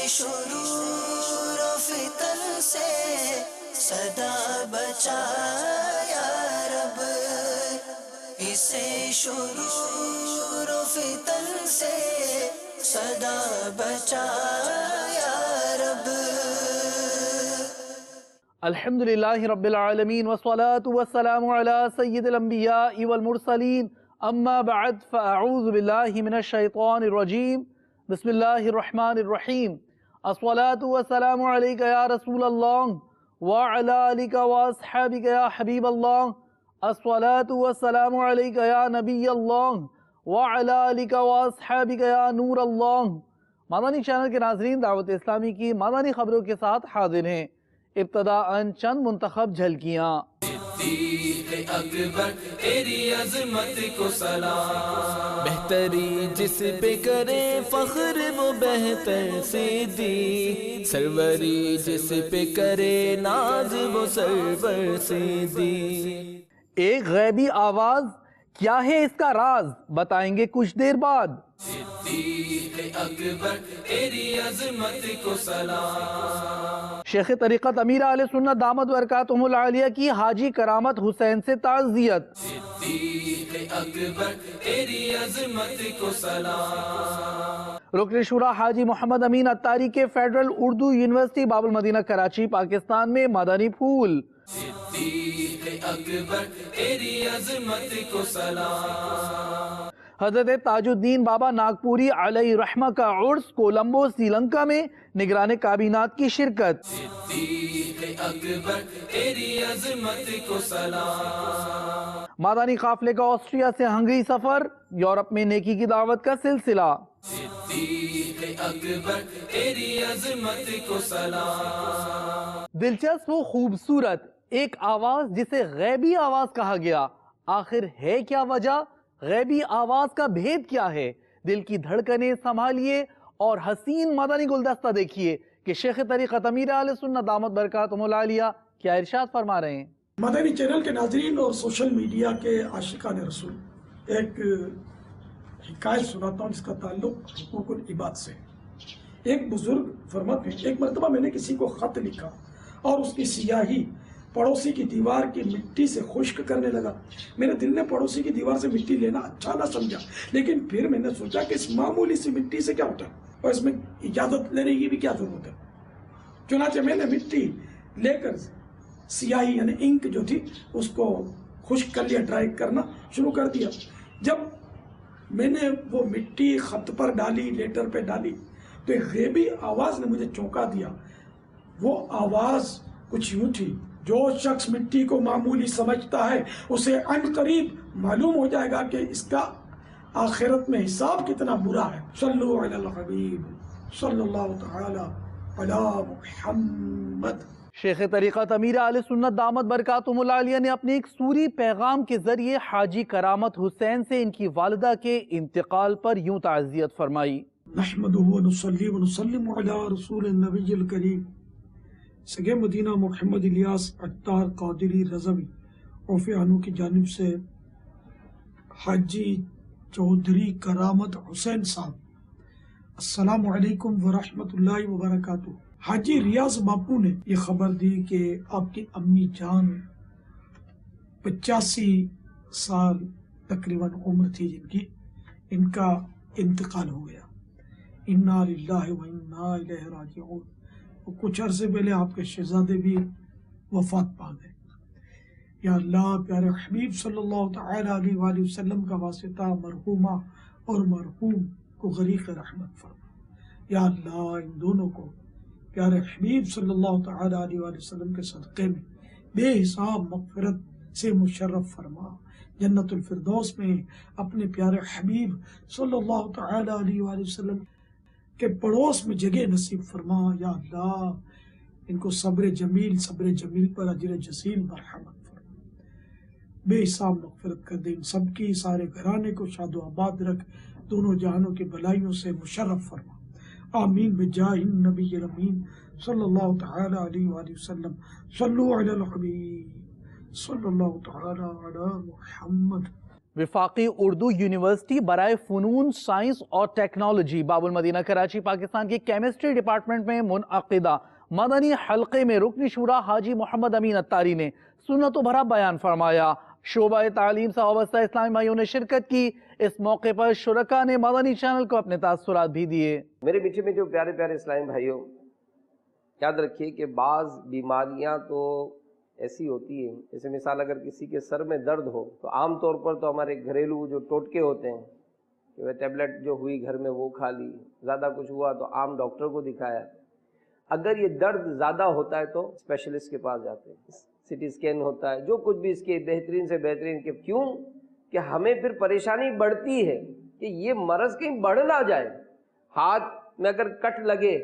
شرور و فتن سے صدا بچا یا رب، اسے شرور و فتن سے صدا بچا یا رب۔ الحمدللہ رب العالمین والصلاة والسلام علی سید الانبیاء والمرسلین، اما بعد فاعوذ باللہ من الشیطان الرجیم، بسم اللہ الرحمن الرحیم۔ الصلاة والسلام علیک یا رسول اللہ وعلی آلک واصحابک یا حبیب اللہ، الصلاة والسلام علیک یا نبی اللہ وعلی آلک واصحابک یا نور اللہ۔ مدنی چینل کے ناظرین، دعوت اسلامی کی مدنی خبروں کے ساتھ حاضر ہیں۔ ابتداءً چند منتخب جھلکیاں۔ صدیق اکبر تیری عظمت کو سلام، بہتری جس پہ کرے فخر وہ بہتر صدیق، سروری جس پہ کرے ناز وہ سرور صدیق۔ ایک غیبی آواز، کیا ہے اس کا راز؟ بتائیں گے کچھ دیر بعد۔ صدیق اکبر تیری عظمت کو سلام، شیخ طریقت امیر اہل سنت دامت برکاتہم العالیہ کی حاجی کرامت حسین سے تعزیت۔ صدیق اکبر تیری عظمت کو سلام، رکن شورا حاجی محمد امین اتاری کے فیڈرل اردو یونیورسٹی باب المدینہ کراچی پاکستان میں مدنی پھول۔ صدیق اکبر تیری عظمت کو سلام، حضرت تاج الدین بابا ناگپوری علیہ رحمہ کا عرس کولمبو سری لنکا میں، نگران کابینات کی شرکت۔ صدیق اکبر تیری عظمت کو سلام، مدنی قافلے کا آسٹریا سے ہنگری سفر، یورپ میں نیکی کی دعوت کا سلسلہ۔ صدیق اکبر تیری عظمت کو سلام، دلچسپ و خوبصورت ایک آواز جسے غیبی آواز کہا گیا، آخر ہے کیا وجہ؟ غیبی آواز کا بھید کیا ہے؟ دل کی دھڑکنیں سنبھالیے اور حسین مدنی گلدستہ دیکھیے کہ شیخ طریقت امیر اہل سنت دامت برکاتہم العالیہ کیا ارشاد فرما رہے ہیں۔ مدنی چینل کے ناظرین اور سوشل میڈیا کے عاشقان رسول، ایک حکایت سناتا ہوں جس کا تعلق حقوق العباد سے۔ ایک بزرگ فرماتے ہیں، ایک مرتبہ میں نے کسی کو خط لکھا اور اس کی سیاہی پڑوسی کی دیوار کی مٹی سے خشک کرنے لگا۔ میرے دل نے پڑوسی کی دیوار سے مٹی لینا اچھا نہ سمجھا، لیکن پھر میں نے سوچا کہ اس معمولی سی مٹی سے کیا ہوتا ہے اور اس میں اجازت لینے کی بھی کیا ضرورت ہے۔ چنانچہ میں نے مٹی لے کر سیاہی یعنی انک جو تھی اس کو خشک کر لیا، ڈرائی کرنا شروع کر دیا۔ جب میں نے وہ مٹی خط پر ڈالی، لیٹر پہ ڈالی، تو ایک غیبی آواز نے مجھے چونکا دیا۔ وہ آواز کچھ یوں تھی، جو شخص مٹی کو معمولی سمجھتا ہے اسے عن قریب معلوم ہو جائے گا کہ اس کا آخرت میں حساب کتنا برا ہے۔ صلو علی الحبیب صلی اللہ تعالی علی محمد۔ شیخ طریقت امیر اہل سنت دامت برکاتہم العالیہ نے اپنے ایک سوری پیغام کے ذریعے حاجی کرامت حسین سے ان کی والدہ کے انتقال پر یوں تعزیت فرمائی۔ نحمدہ و نصلی و نسلم علی رسول النبی الکریم سگے مدینہ محمد الیاس عطار قادری رضوی عوف عنہ کی جانب سے حاجی چودھری کرامت حسین صاحب، السلام علیکم ورحمۃ اللہ وبرکاتہ۔ حاجی ریاض باپو نے یہ خبر دی کہ آپ کی امی جان 85 سال تقریباً عمر تھی جن کی، ان کا انتقال ہو گیا۔ انا للہ و انا الیہ راجعون۔ کچھ عرصے پہلے آپ کے شہزادے بھی وفات پا گئے۔ یا اللہ، پیارے حبیب صلی اللہ تعالی علیہ وآلہ وسلم کا واسطہ مرحومہ اور مرحوم کو غریق رحمت فرما۔ یا اللہ، ان دونوں کو پیارے حبیب صلی اللہ تعالی علیہ وآلہ وسلم کے صدقے میں بے حساب مغفرت سے مشرف فرما، جنت الفردوس میں اپنے پیارے حبیب صلی اللہ تعالی علیہ وآلہ وسلم کے پڑوس میں جگہ نصیب فرما۔ یا اللہ، ان کو صبر جمیل پر اجر جزیل مرحمت فرما۔ بے حساب مغفرت کر دے، ان سب کی سارے گھرانے کو شاد و آباد رکھ، دونوں جہانوں کی بلائیوں سے مشرف فرما، آمین بجاہ النبی الامین صلی اللہ تعالی علیہ وآلہ وسلم۔ صلو علی الحبیب صلی اللہ تعالی علی محمد۔ وفاقی اردو یونیورسٹی برائے فنون، سائنس اور ٹیکنالوجی باب المدینہ کراچی پاکستان کی کیمسٹری ڈپارٹمنٹ میں منعقدہ مدنی حلقے میں رکن شورا حاجی محمد امین اتاری نے سنت و بھرا بیان فرمایا۔ شعبہ تعلیم سے وابستہ اسلامی بھائیوں نے شرکت کی۔ اس موقع پر شرکاء نے مدنی چینل کو اپنے تاثرات بھی دیے۔ میرے میٹھے میں جو پیارے پیارے اسلامی بھائیوں، یاد رکھیے کہ بعض بیماریاں تو ایسی ہوتی ہیں، جیسے مثال اگر کسی کے سر میں درد ہو تو عام طور پر تو ہمارے گھریلو جو ٹوٹکے ہوتے ہیں کہ وہ ٹیبلٹ جو ہوئی گھر میں وہ کھا لی، زیادہ کچھ ہوا تو عام ڈاکٹر کو دکھایا۔ اگر یہ درد زیادہ ہوتا ہے تو اسپیشلسٹ کے پاس جاتے ہیں، سی ٹی اسکین ہوتا ہے، جو کچھ بھی اس کے بہترین سے بہترین کے، کیوں کہ ہمیں پھر پریشانی بڑھتی ہے کہ یہ مرض کہیں بڑھ نہ جائے۔ ہاتھ میں اگر کٹ لگے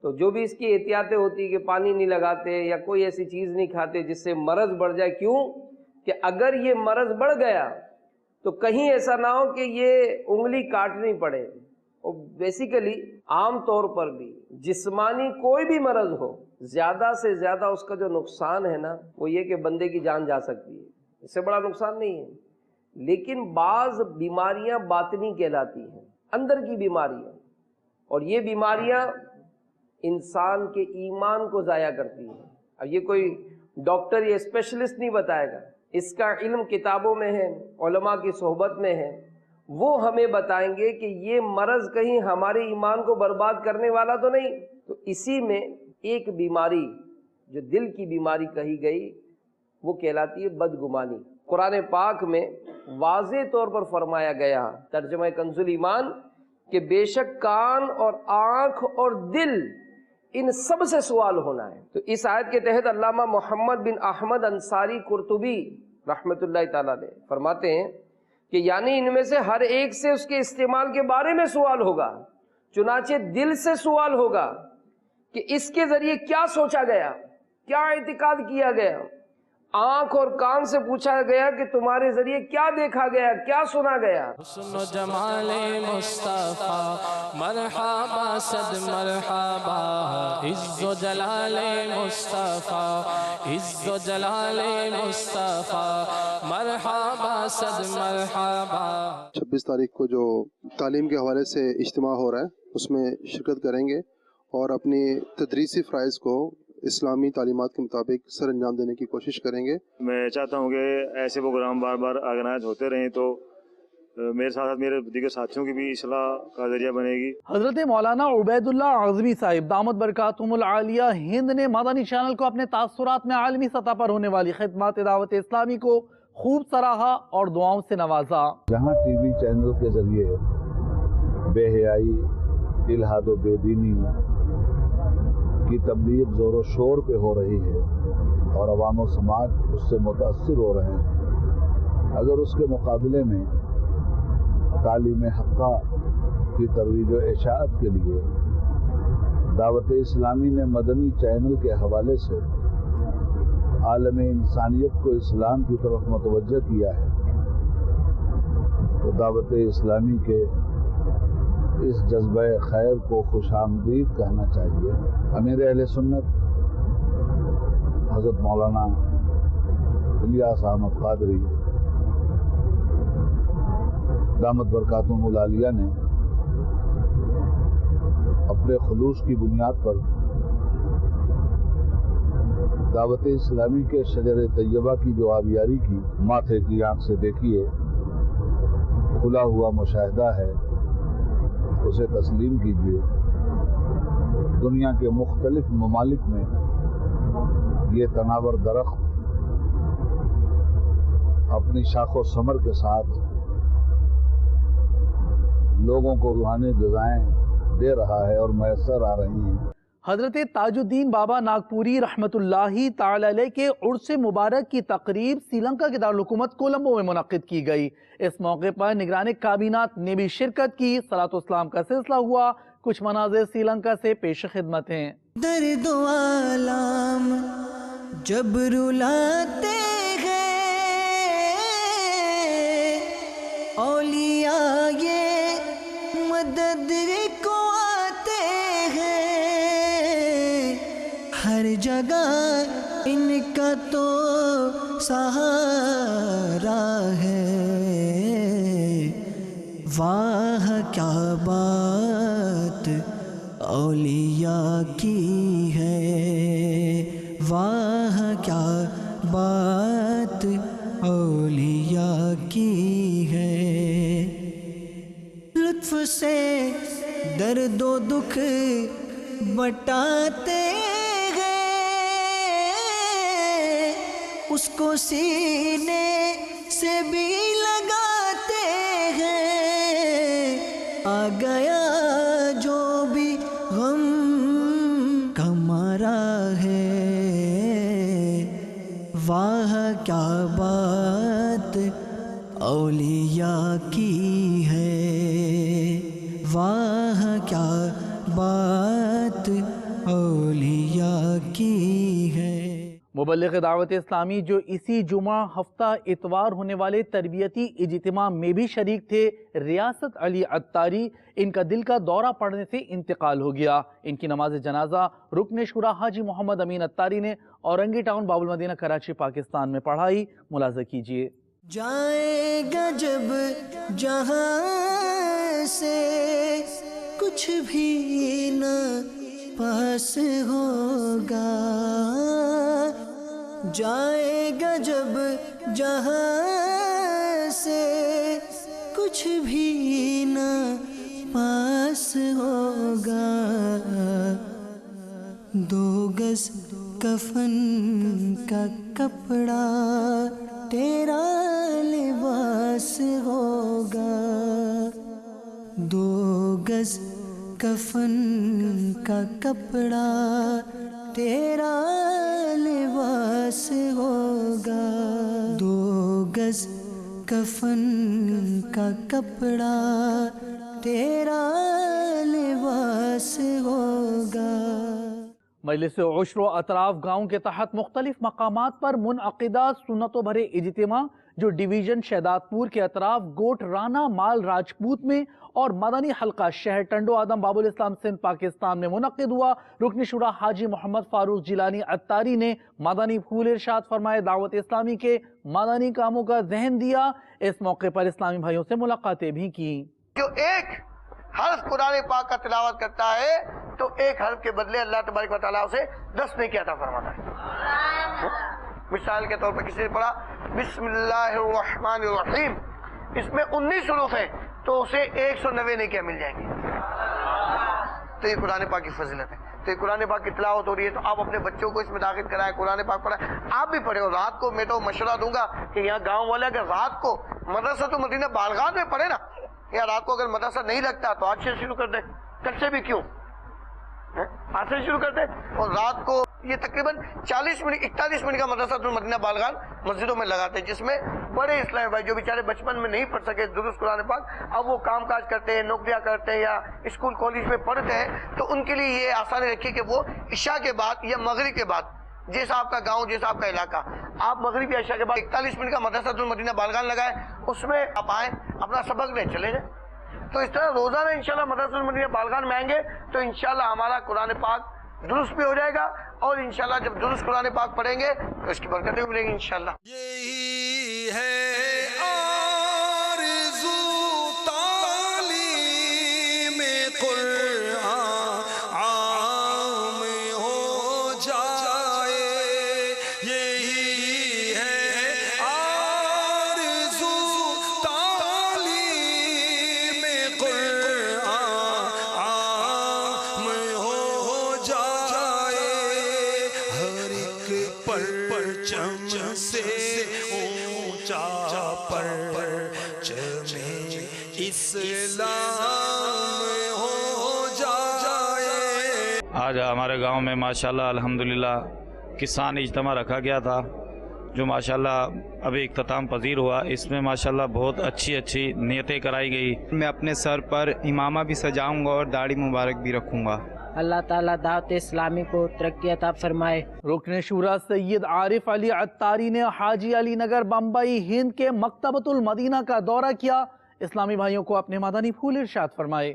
تو جو بھی اس کی احتیاطیں ہوتی کہ پانی نہیں لگاتے یا کوئی ایسی چیز نہیں کھاتے جس سے مرض بڑھ جائے، کیوں کہ اگر یہ مرض بڑھ گیا تو کہیں ایسا نہ ہو کہ یہ انگلی کاٹنی پڑے۔ اور بیسیکلی عام طور پر بھی جسمانی کوئی بھی مرض ہو، زیادہ سے زیادہ اس کا جو نقصان ہے نا وہ یہ کہ بندے کی جان جا سکتی ہے، اس سے بڑا نقصان نہیں ہے۔ لیکن بعض بیماریاں باطنی کہلاتی ہیں، اندر کی بیماریاں، اور یہ بیماریاں انسان کے ایمان کو ضائع کرتی ہیں۔ اب یہ کوئی ڈاکٹر یا اسپیشلسٹ نہیں بتائے گا، اس کا علم کتابوں میں ہے، علماء کی صحبت میں ہے، وہ ہمیں بتائیں گے کہ یہ مرض کہیں ہمارے ایمان کو برباد کرنے والا تو نہیں۔ تو اسی میں ایک بیماری جو دل کی بیماری کہی گئی وہ کہلاتی ہے بدگمانی۔ قرآن پاک میں واضح طور پر فرمایا گیا، ترجمہ کنز ایمان، کہ بے شک کان اور آنکھ اور دل ان سب سے سوال ہونا ہے۔ تو اس آیت کے تحت علامہ محمد بن احمد انصاری قرطبی رحمۃ اللہ تعالی علیہ فرماتے ہیں کہ یعنی ان میں سے ہر ایک سے اس کے استعمال کے بارے میں سوال ہوگا، چنانچہ دل سے سوال ہوگا کہ اس کے ذریعے کیا سوچا گیا، کیا اعتقاد کیا گیا۔ آنکھ اور کان سے پوچھا گیا کہ تمہارے ذریعے کیا دیکھا گیا، کیا سنا گیا۔ حسن و جمال مصطفیٰ مرحبا صد مرحبا، عز و جلال مصطفیٰ عز و جلال مصطفیٰ مرحبا صد مرحبا۔ 26 تاریخ کو جو تعلیم کے حوالے سے اجتماع ہو رہا ہے اس میں شرکت کریں گے اور اپنی تدریسی فرائض کو اسلامی تعلیمات کے مطابق سر انجام دینے کی کوشش کریں گے۔ میں چاہتا ہوں کہ ایسے پروگرام بار بار آرگنائز ہوتے رہیں تو میرے ساتھ میرے دیگر ساتھیوں کی بھی اصلاح کا ذریعہ بنے گی۔ حضرت مولانا عبید اللہ اعظمی صاحب دامت برکاتہم العالیہ ہند نے مدنی چینل کو اپنے تاثرات میں عالمی سطح پر ہونے والی خدمات دعوت اسلامی کو خوب سراہا اور دعاؤں سے نوازا۔ جہاں ٹی وی چینل کے ذریعے بے حیائی، الحاد و بے دینی کی تبلیغ زور و شور پہ ہو رہی ہے اور عوام و سماج اس سے متاثر ہو رہے ہیں، اگر اس کے مقابلے میں تعلیم حقہ کی ترویج و اشاعت کے لیے دعوت اسلامی نے مدنی چینل کے حوالے سے عالم انسانیت کو اسلام کی طرف متوجہ کیا ہے تو دعوت اسلامی کے اس جذبہ خیر کو خوش آمدید کہنا چاہیے۔ امیر اہل سنت حضرت مولانا الیاس احمد قادری دامت برکاتہم العالیہ نے اپنے خلوص کی بنیاد پر دعوت اسلامی کے شجر طیبہ کی جو آبیاری کی ماتھے کی آنکھ سے دیکھیے، کھلا ہوا مشاہدہ ہے، اسے تسلیم کیجیے۔ دنیا کے مختلف ممالک میں یہ تناور درخت اپنی شاخ و ثمر کے ساتھ لوگوں کو روحانی غذائیں دے رہا ہے اور میسر آ رہی ہیں۔ حضرت تاج الدین بابا ناگپوری رحمت اللہ تعالی علیہ کے عرس مبارک کی تقریب سری لنکا کے دارالحکومت کولمبو میں منعقد کی گئی۔ اس موقع پر نگران کابینات نے بھی شرکت کی۔ صلاۃ و سلام کا سلسلہ ہوا۔ کچھ مناظر سری لنکا سے پیش خدمت ہیں۔ درد و آلام جب رلاتے ہیں مدد کو آتے ہیں، ہر جگہ ان کا تو سہارا ہے۔ واہ کیا بات اولیاء کی ہے، واہ کیا بات اولیاء کی ہے۔ لطف سے درد و دکھ بٹاتے ہیں، اس کو سینے سے بھی لگاتے ہیں۔ آ گیا جو بھی غم کمارا ہے، واہ کیا بات اولیاء کی ہے، واہ کیا بات اولیاء کی ہے۔ مبلغ دعوت اسلامی جو اسی جمعہ ہفتہ اتوار ہونے والے تربیتی اجتماع میں بھی شریک تھے، ریاست علی عطاری، ان کا دل کا دورہ پڑنے سے انتقال ہو گیا۔ ان کی نماز جنازہ رکن شورا حاجی محمد امین عطاری نے اورنگی ٹاؤن باب المدینہ کراچی پاکستان میں پڑھائی۔ ملاحظہ کیجیے۔ جائے گا جب جہاں سے کچھ بھی نہ پاس ہوگا، جائے گا جب جہاں سے کچھ بھی نہ پاس ہوگا، 2 گز کفن کا کپڑا تیرا لباس ہوگا، 2 گز کفن کا کپڑا تیرا لباس ہوگا، 2 گز کفن کا کپڑا تیرا لباس ہوگا۔ مجلس عشر و اطراف گاؤں کے تحت مختلف مقامات پر منعقدہ سنتوں بھرے اجتماع جو ڈویژن شہداد پور کے اطراف گوٹ رانا مال راجپوت میں اور مدنی حلقہ شہر ٹنڈو آدم باب الاسلام سندھ پاکستان میں منعقد ہوا۔ رکن شورا حاجی محمد فاروق جیلانی عطاری نے مدنی پھول ارشاد فرمائے دعوت اسلامی کے مدنی کاموں کا ذہن دیا۔ اس موقع پر اسلامی بھائیوں سے ملاقاتیں بھی کی۔ جو ایک حرف قرآن پاک کا تلاوت کرتا ہے تو ایک حرف کے بدلے اللہ تبارک و تعالیٰ اسے 10 نیکی عطا فرماتا ہے۔ مثال کے طور پر کسی نے پڑھا بسم اللہ الرحمن الرحیم، اس میں 19 حروف ہیں تو اسے 190 نیکیاں مل جائیں گی۔ تو یہ قرآن پاک کی فضیلت ہے۔ تو یہ قرآن پاک کی تلاوت ہو رہی ہے تو آپ اپنے بچوں کو اس میں داخل کرائیں، قرآن پاک پڑھائیں، آپ بھی پڑھیں۔ اور رات کو میں تو مشورہ دوں گا کہ یہاں گاؤں والے اگر رات کو مدرسہ تو مدینہ بالغان میں پڑھے نا، یا رات کو اگر مدرسہ نہیں لگتا تو آج سے شروع کر دیں، کل سے بھی کیوں، آج سے شروع کر دیں۔ اور رات کو یہ تقریباً 41 منٹ کا مدرسہ تو مدینہ بالغان مسجدوں میں لگاتے ہیں، جس میں بڑے اسلامی بھائی جو بیچارے بچپن میں نہیں پڑھ سکے درست قرآن پاک، اب وہ کام کاج کرتے ہیں، نوکریاں کرتے ہیں یا اسکول کالج میں پڑھتے ہیں، تو ان کے لیے یہ آسانی رکھیے کہ وہ عشاء کے بعد یا مغرب کے بعد، جیسا آپ کا گاؤں جیسا آپ کا علاقہ، آپ مغرب یا عشاء کے بعد 41 منٹ کا مدرسہ تو مدینہ بالغان لگائیں، اس میں آپ آئیں، اپنا سبق لیں، چلے جائیں۔ تو اس طرح روزانہ انشاءاللہ مدرسہ المدینہ بالغان میں آئیں گے تو انشاءاللہ ہمارا قرآن پاک درست بھی ہو جائے گا، اور انشاءاللہ جب درست قرآن پاک پڑھیں گے تو اس کی برکتیں بھی ملیں گی انشاءاللہ۔ یہی ہے آرزو تعلیم قرآن عام ہو جائے، یہی ہے آرزو تعلیم قرآن عام ہو جائے، ہر ایک پرچم سے اونچا پرچم اسلام ہو جائے۔ آج ہمارے گاؤں میں ماشاءاللہ الحمدللہ کسان اجتماع رکھا گیا تھا جو ماشاءاللہ ابھی اختتام پذیر ہوا۔ اس میں ماشاءاللہ بہت اچھی نیتیں کرائی گئی۔ میں اپنے سر پر امامہ بھی سجاؤں گا اور داڑھی مبارک بھی رکھوں گا۔ اللہ تعالیٰ دعوت اسلامی کو ترقی عطا فرمائے۔ رکن شورا سید عارف علی عطاری نے حاجی علی نگر بمبئی ہند کے مکتبۃ المدینہ کا دورہ کیا۔ اسلامی بھائیوں کو اپنے مدنی پھول ارشاد فرمائے۔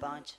5।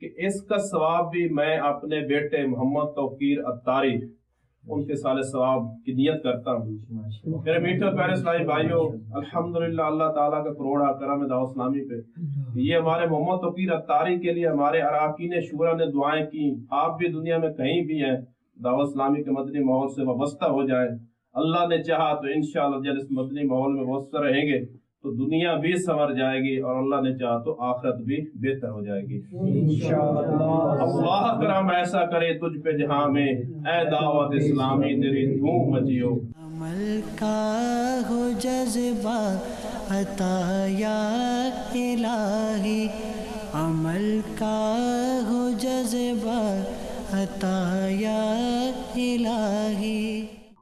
کہ اس کا ثواب بھی میں اپنے بیٹے محمد توقیر اتاری ان کے سال ثواب کی نیت کرتا ہوں۔ میرے میٹھے پیارے اسلامی بھائیوں، الحمدللہ اللہ تعالیٰ کا کروڑا کرم ہے دعوت اسلامی پہ۔ یہ ہمارے محمد توقیر اتاری کے لیے ہمارے اراکین شورا نے دعائیں کی۔ آپ بھی دنیا میں کہیں بھی ہیں، دعوت اسلامی کے مدنی ماحول سے وابستہ ہو جائیں۔ اللہ نے چاہا تو انشاءاللہ جب اس مدنی ماحول میں وابستہ رہیں گے تو دنیا بھی سنور جائے گی، اور اللہ نے چاہا تو آخرت بھی بہتر ہو جائے گی انشاءاللہ۔ اللہ کرم ایسا کرے تجھ پہ جہاں میں، اے دعوت اسلامی تیری دھوم مچیو۔ عمل کا ہو جذبہ عطا یا الہی، عمل کا ہو جذبہ عطا یا الہی۔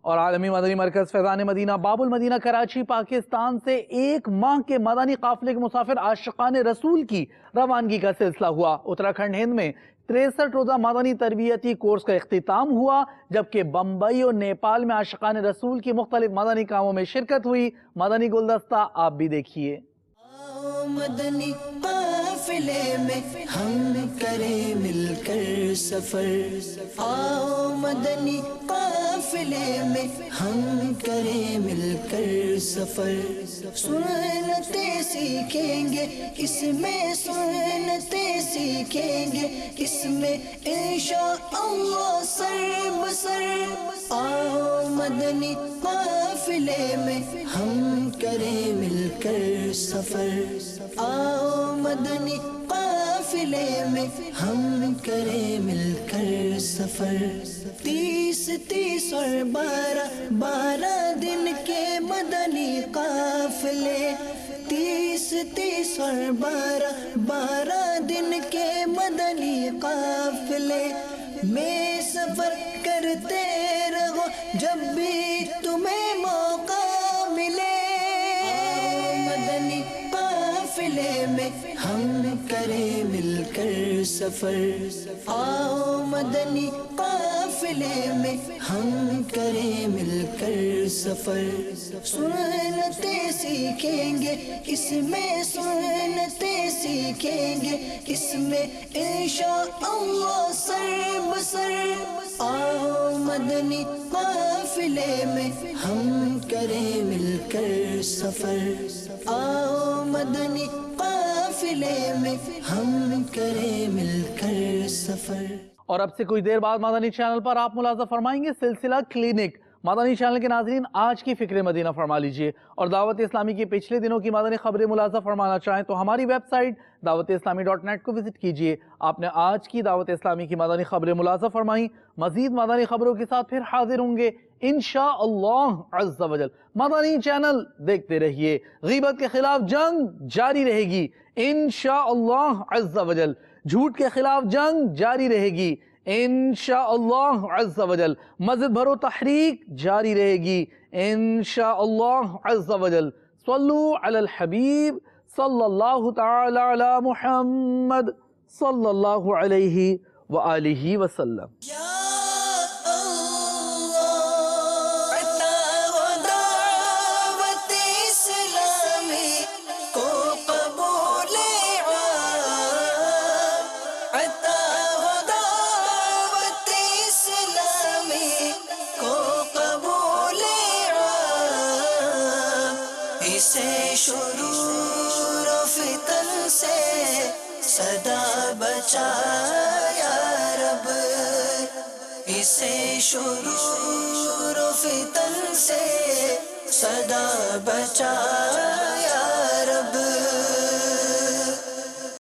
اور عالمی مدنی مرکز فیضان مدینہ باب المدینہ کراچی پاکستان سے 1 ماہ کے مدنی قافلے کے مسافر عاشقان رسول کی روانگی کا سلسلہ ہوا۔ اتراکھنڈ ہند میں 63 روزہ مدنی تربیتی کورس کا اختتام ہوا، جبکہ بمبئی اور نیپال میں عاشقان رسول کی مختلف مدنی کاموں میں شرکت ہوئی۔ مدنی گلدستہ آپ بھی دیکھیے۔ مدنی قافلے میں ہم کریں مل کر سفر، آؤ مدنی قافلے میں ہم کریں مل کر سفر، سنتیں سیکھیں گے اس میں، سنتیں سیکھیں گے اس میں انشاءاللہ سر بسر، آؤ مدنی قافلے میں ہم کریں مل کر سفر، آؤ مدنی قافلے میں ہم کریں مل کر سفر، 30 اور 12 دن کے مدنی قافلے، 30 اور 12 دن کے مدنی قافلے میں سفر کرتے رہو جب بھی تمہیں موقع ملے، مدنی قافلے میں ہم کریں مل کر سفر، آؤ مدنی قافلے میں ہم کریں مل کر سفر، سنتیں سیکھیں گے اس میں، سنتیں سیکھیں گے اس میں انشاءاللہ سر بسر، آؤ مدنی قافلے میں ہم کریں مل کر سفر، آؤ مدنی قافلے میں ہم کریں مل کر سفر۔ اور اب سے کچھ دیر بعد مدنی چینل پر آپ ملاحظہ فرمائیں گے سلسلہ کلینک۔ مدنی چینل کے ناظرین آج کی فکر مدینہ فرما لیجئے، اور دعوت اسلامی کی پچھلے دنوں کی مدنی خبریں ملاحظہ فرمانا چاہیں تو ہماری ویب سائٹ dawat-islami.net کو وزٹ کیجئے۔ آپ نے آج کی دعوت اسلامی کی مدنی خبریں ملاحظہ فرمائیں، مزید مدنی خبروں کے ساتھ پھر حاضر ہوں گے انشاءاللہ عز و جل۔ مدنی چینل دیکھتے رہیے، غیبت کے خلاف جنگ جاری رہے گی انشاءاللہ عز و جل، جھوٹ کے خلاف جنگ جاری رہے گی انشاءاللہ عز و جل، مزید بھرو تحریک جاری رہے گی انشاءاللہ عز و جل۔ صلو علی الحبیب صلی اللہ تعالی علی محمد صلی اللہ علیہ وآلہ وسلم۔ شرور و فتن سے صدا بچا یا رب، اسے شرور و فتن سے صدا بچا